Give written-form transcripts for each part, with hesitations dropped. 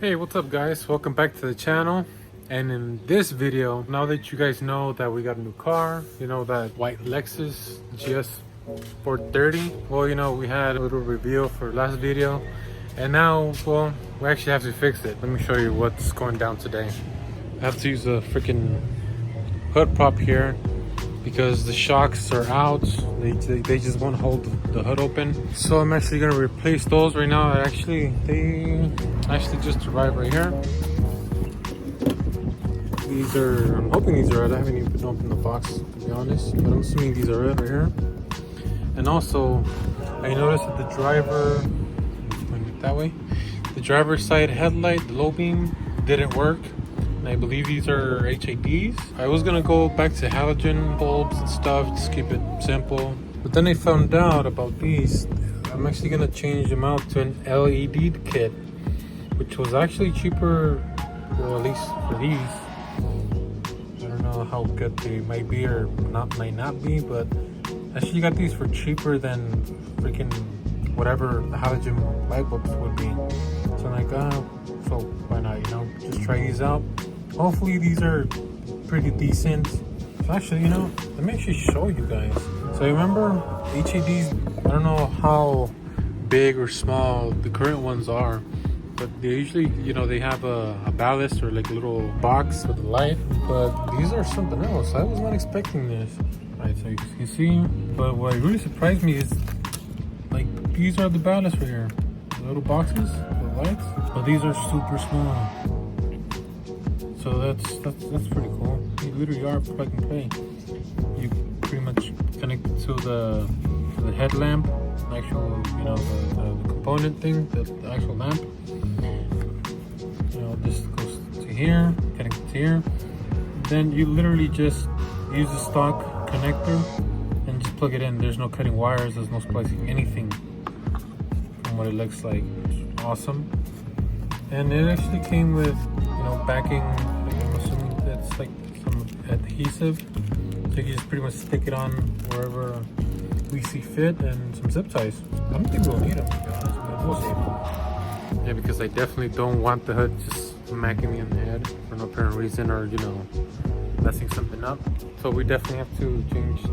Hey, what's up guys? Welcome back to the channel. And in this video, now that you guys know that we got a new car, you know, that white Lexus GS430, well, you know, we had a little reveal for last video, and now, well, we actually have to fix it. Let me show you what's going down today. I have to use a freaking hood prop here because the shocks are out. They just won't hold the hood open, so I'm actually gonna replace those right now. They actually just arrived right here. These are, I'm hoping these are it. I haven't even opened the box, to be honest, but I'm assuming these are it right here. And also I noticed that the driver, that way, the driver's side headlight, the low beam, didn't work. And I believe these are HIDs. I was gonna go back to halogen bulbs and stuff, just keep it simple. But then I found out about these. I'm actually gonna change them out to an LED kit, which was actually cheaper, well, at least for these. I don't know how good they might be or might not be, but I actually got these for cheaper than freaking whatever the halogen light bulbs would be. So I'm like, so why not, you know, just try these out. Hopefully these are pretty decent. So actually, you know, let me actually show you guys. So remember HIDs, I don't know how big or small the current ones are, but they usually, you know, they have a ballast or like a little box with a light, but these are something else. I was not expecting this. Right, so you can see, but what really surprised me is, like, these are the ballast right here. The little boxes with lights, but these are super small. So that's pretty cool. You literally are plug and play. You pretty much connect it to the headlamp, actual, you know, the component thing, the actual lamp. You know, this goes to here, connect it to here. Then you literally just use the stock connector and just plug it in. There's no cutting wires, there's no splicing anything from what it looks like. It's awesome. And it actually came with, you know, backing. I'm assuming that's like some adhesive, so you can just pretty much stick it on wherever we see fit, and some zip ties. I don't think we'll need them, to be honest, but we'll see. Yeah, because I definitely don't want the hood just smacking me in the head for no apparent reason, or, you know, messing something up. So we definitely have to change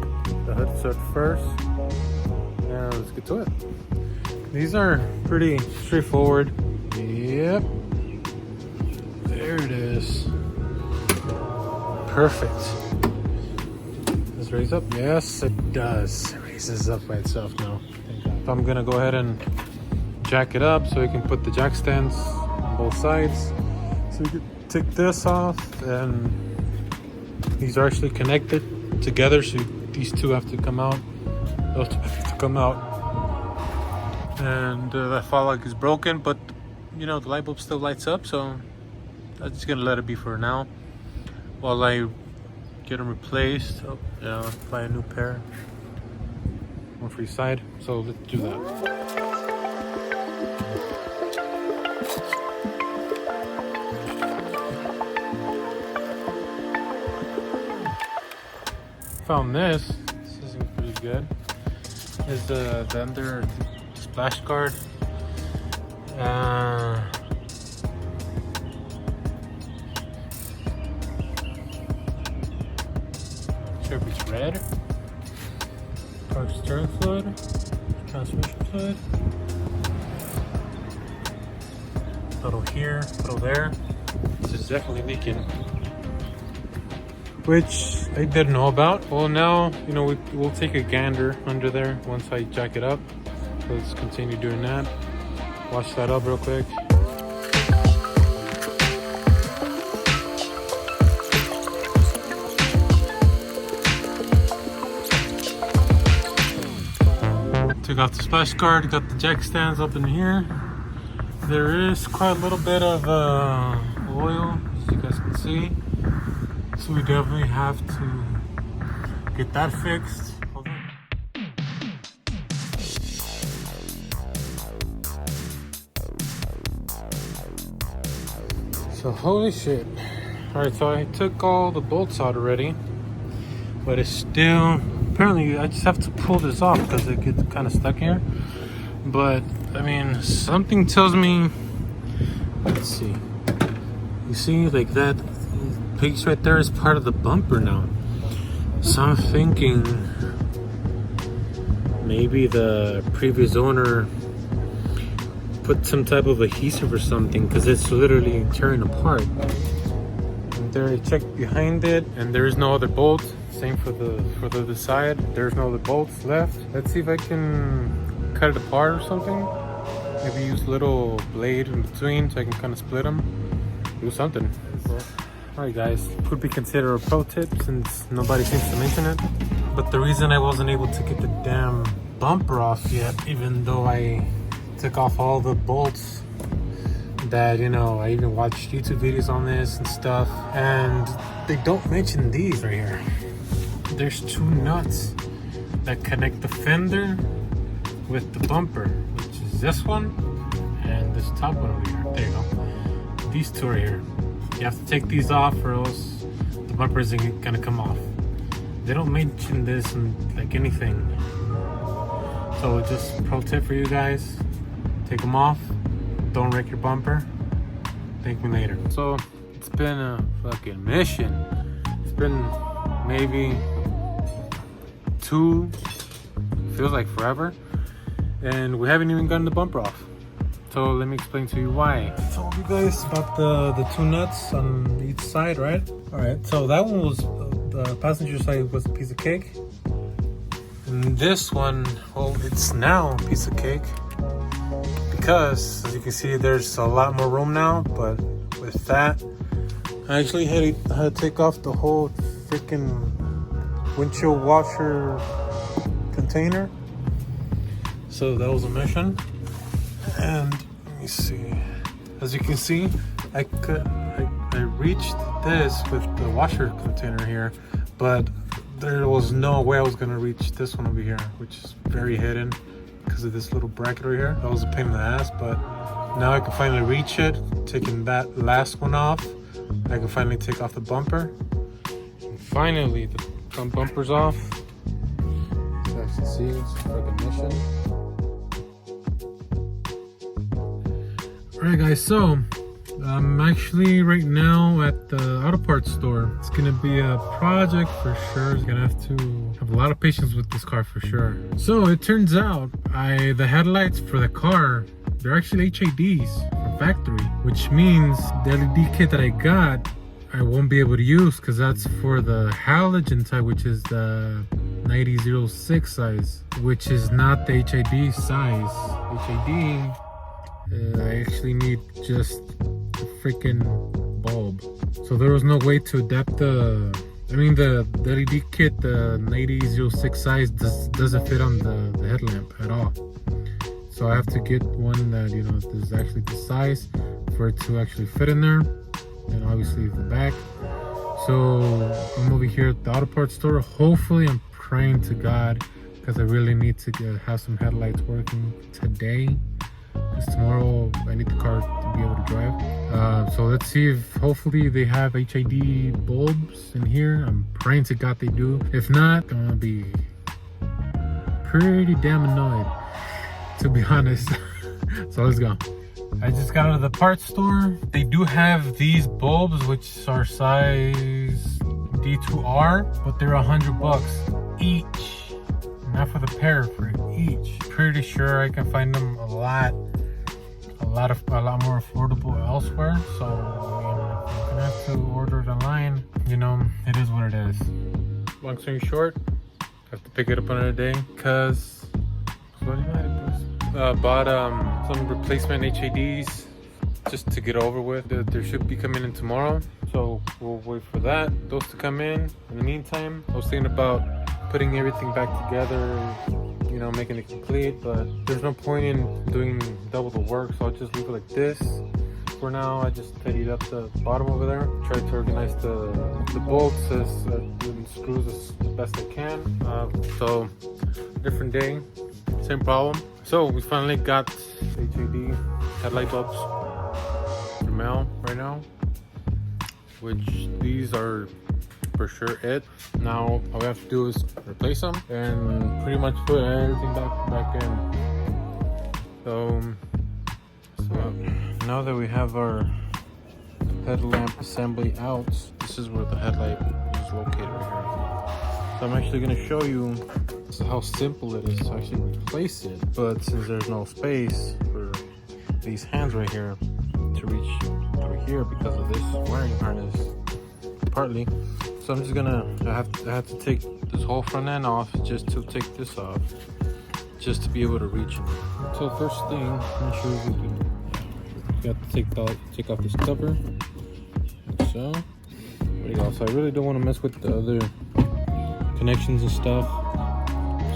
the hood set first. And let's get to it. These are pretty straightforward. Yep. There it is. Perfect. Does this raise up? Yes, it does. It raises up by itself now. So I'm gonna go ahead and jack it up so we can put the jack stands on both sides. So we can take this off, and these are actually connected together, so these two have to come out. Those two have to come out. And that fog light is broken, but you know, the light bulb still lights up, so I'm just gonna let it be for now while I get them replaced. Oh, yeah, buy a new pair, one for each side. So let's do that. Found this. This is pretty good. Is the under splash guard. Sure if it's red. Park steering fluid, transmission fluid. Little here, little there. This is definitely leaking, which I didn't know about. Well, now, you know, we'll take a gander under there once I jack it up. So let's continue doing that. Wash that up real quick. Took off the splash guard, got the jack stands up in here. There is quite a little bit of oil, as you guys can see. So we definitely have to get that fixed. Hold on. So holy shit. Alright, so I took all the bolts out already, but it's still, apparently I just have to pull this off because it gets kind of stuck here. But I mean, something tells me Let's see. You see, like that piece right there is part of the bumper now. So I'm thinking maybe the previous owner put some type of adhesive or something, because it's literally tearing apart. And there, I checked behind it, and there's no other bolts. Same for the other side. There's no other bolts left. Let's see if I can cut it apart or something. Maybe use a little blade in between so I can kind of split them. Do something. Alright guys, could be considered a pro tip since nobody seems to mention it. But the reason I wasn't able to get the damn bumper off yet, even though I took off all the bolts that, you know, I even watched YouTube videos on this and stuff, and they don't mention these right here. There's two nuts that connect the fender with the bumper, which is this one and this top one over here. There you go. These two are here. You have to take these off or else the bumper isn't gonna come off. They don't mention this in like anything. So just pro tip for you guys, take them off, don't wreck your bumper. Thank me later. So it's been a fucking mission. It's been maybe feels like forever, and we haven't even gotten the bumper off. So let me explain to you why. I told you guys about the two nuts on each side, right? All right, so that one was, the passenger side was a piece of cake. And this one, well, it's now a piece of cake. Because, as you can see, there's a lot more room now, but with that, I actually had to take off the whole freaking windshield washer container. So that was a mission. And let me see. As you can see, I reached this with the washer container here, but there was no way I was gonna reach this one over here, which is very hidden because of this little bracket right here. That was a pain in the ass, but now I can finally reach it. Taking that last one off, I can finally take off the bumper. And finally, the front bumper's off. So as you can see, it's recognition. Alright guys, so I'm actually right now at the auto parts store. It's gonna be a project for sure. It's gonna have to have a lot of patience with this car for sure. So it turns out the headlights for the car, they're actually HIDs from factory, which means the LED kit that I got, I won't be able to use because that's for the halogen type, which is the 9006 size, which is not the HID size. HID, I actually need just the freaking bulb. So there was no way to adapt the LED kit, the 9006 size doesn't fit on the headlamp at all. So I have to get one that, you know, is actually the size for it to actually fit in there. And obviously the back. So I'm over here at the auto parts store. Hopefully, I'm praying to God, because I really need to have some headlights working today, because tomorrow I need the car to be able to drive. So let's see if hopefully they have HID bulbs in here. I'm praying to God they do. If not, I'm gonna be pretty damn annoyed, to be honest. So let's go. I just got out of the parts store. They do have these bulbs, which are size D2R, but they're $100 each. Not for the pair, for each. Pretty sure I can find them a lot more affordable elsewhere. So I'm gonna have to order it online. You know, it is what it is. Long story short, I have to pick it up another day because bought some replacement HIDs just to get over with. There should be coming in tomorrow, so we'll wait for that, those to come in. In the meantime, I was thinking about putting everything back together, you know, making it complete, but there's no point in doing double the work, so I'll just leave it like this. For now, I just tidied up the bottom over there, tried to organize the bolts and screws as best I can. So different day, same problem. So we finally got HID headlight bulbs in the mail right now, which these are for sure it. Now all we have to do is replace them and pretty much put everything back in. So now that we have our headlamp assembly out, this is where the headlight is located right here. So I'm actually going to show you how simple it is to actually replace it. But since there's no space for these hands right here to reach through here because of this wiring harness, partly, so I'm just gonna I have to take this whole front end off just to take this off, just to be able to reach it. So first thing, I'm sure we can. You have to take off this cover. Like so. There you go. So I really don't want to mess with the other connections and stuff,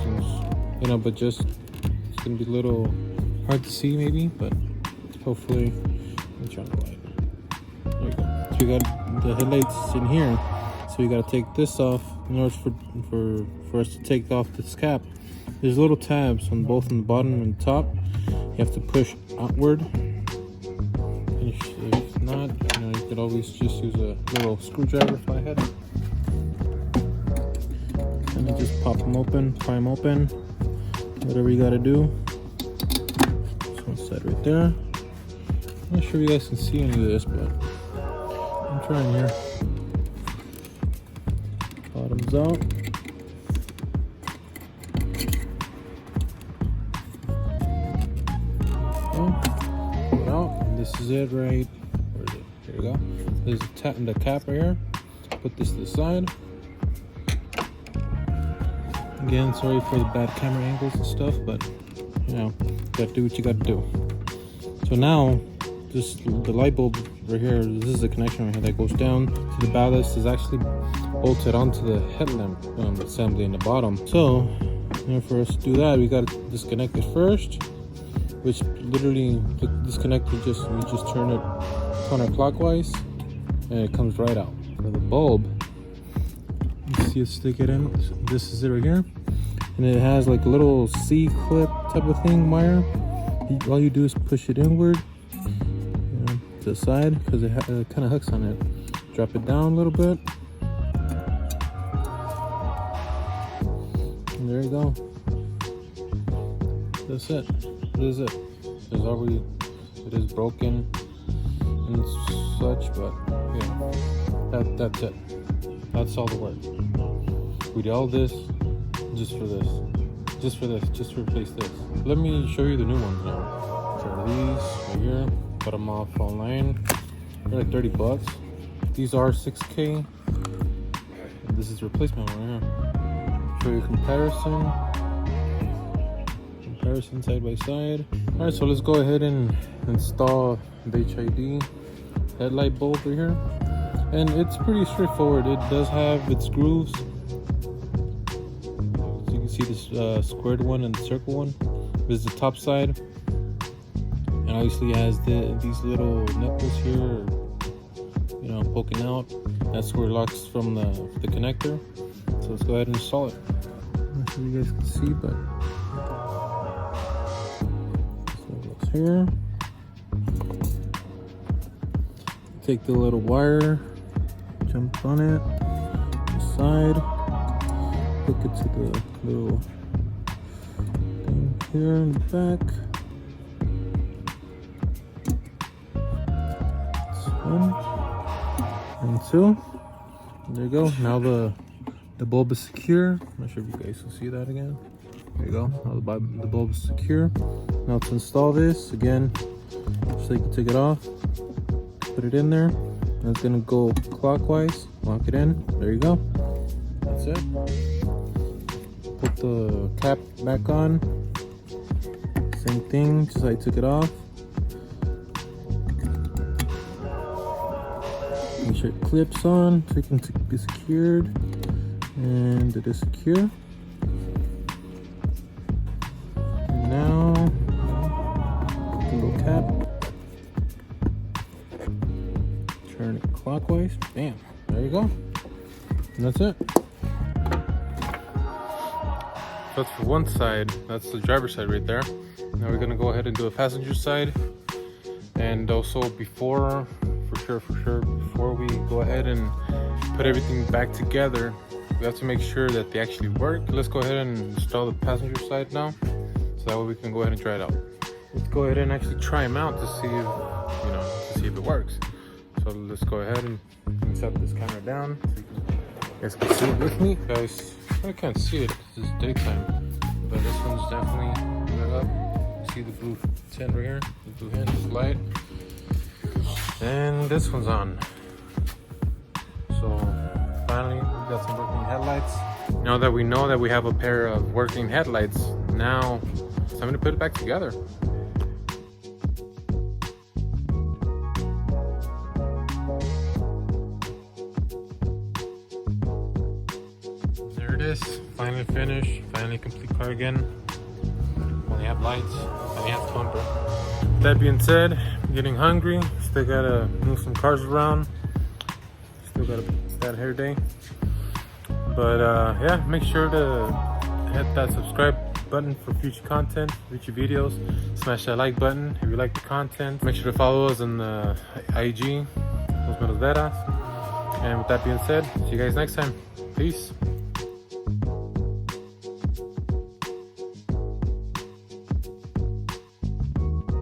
since, you know, but just it's gonna be a little hard to see maybe, but hopefully I'm trying to light. There you go. So you got the headlights in here, so you got to take this off in order for us to take off this cap. There's little tabs on both the bottom and the top. You have to push outward. And if not, you know, you could always just use a little screwdriver if I had it. And then just pop them open, pry them open, whatever you got to do. This one side right there. I'm not sure you guys can see any of this, but I'm trying here. Bottoms out. Pull it out. And this is it, right? Where is it? Here we go. There's the cap right here. Put this to the side. Again, sorry for the bad camera angles and stuff, but you know, you gotta do what you gotta do. So now, the light bulb right here, this is the connection right here that goes down to the ballast, is actually bolted onto the headlamp assembly in the bottom. So, you know, for us to do that, we gotta disconnect it first, which literally the disconnector we just turn it counterclockwise, and it comes right out. For the bulb, you see it stick it in. This is it right here, and it has like a little C clip type of thing wire. All you do is push it inward, you know, to the side, because it kind of hooks on it. Drop it down a little bit, and there you go. That's it. That is it. It is broken and such, but yeah, that's it. That's all the work. We did all this just for this. Just to replace this. Let me show you the new ones now. So these right here, got them off online. They're like 30 bucks. These are 6K. And this is replacement right here. Show you comparison side by side. All right, so let's go ahead and install the HID headlight bulb right here. And it's pretty straightforward. It does have its grooves. So you can see this squared one and the circle one. This is the top side. And obviously it has these little nipples here, you know, poking out. That's where it locks from the connector. So let's go ahead and install it. I'm not sure you guys can see, but so it goes here. Take the little wire, jump on it, the side, hook it to the little thing here in the back. That's one and two. There you go. Now the bulb is secure. I'm not sure if you guys can see that again. There you go. Now the bulb is secure. Now to install this again, so you can take it off. Put it in there, and it's gonna go clockwise. Lock it in. There you go. That's it. Put the cap back on. Same thing, just like I took it off. Make sure it clips on so it can be secured, and it is secure. And now, the little cap. Turn it clockwise. Bam. There you go. And that's it. That's for one side. That's the driver's side right there. Now we're gonna go ahead and do the passenger side. And also before we go ahead and put everything back together, we have to make sure that they actually work. Let's go ahead and install the passenger side now, so that way we can go ahead and try it out. Let's go ahead and actually try them out to see you know, to see if it works. So let's go ahead and set this camera down so you guys can see it with me. Guys, I can't see it because it's daytime, but this one's definitely lit up. See the blue tint right here, the blue hint is light, and this one's on. So finally, we got some working headlights. Now that we know that we have a pair of working headlights, now it's time to put it back together. There it is, finally finished, finally complete car again. Finally have lights, finally have bumper. That being said, I'm getting hungry. Still gotta move some cars around. Still got a bad hair day. But yeah, make sure to hit that subscribe button for future content, future videos. Smash that like button if you like the content. Make sure to follow us on the IG, Los Menos Veras. And with that being said, see you guys next time. Peace.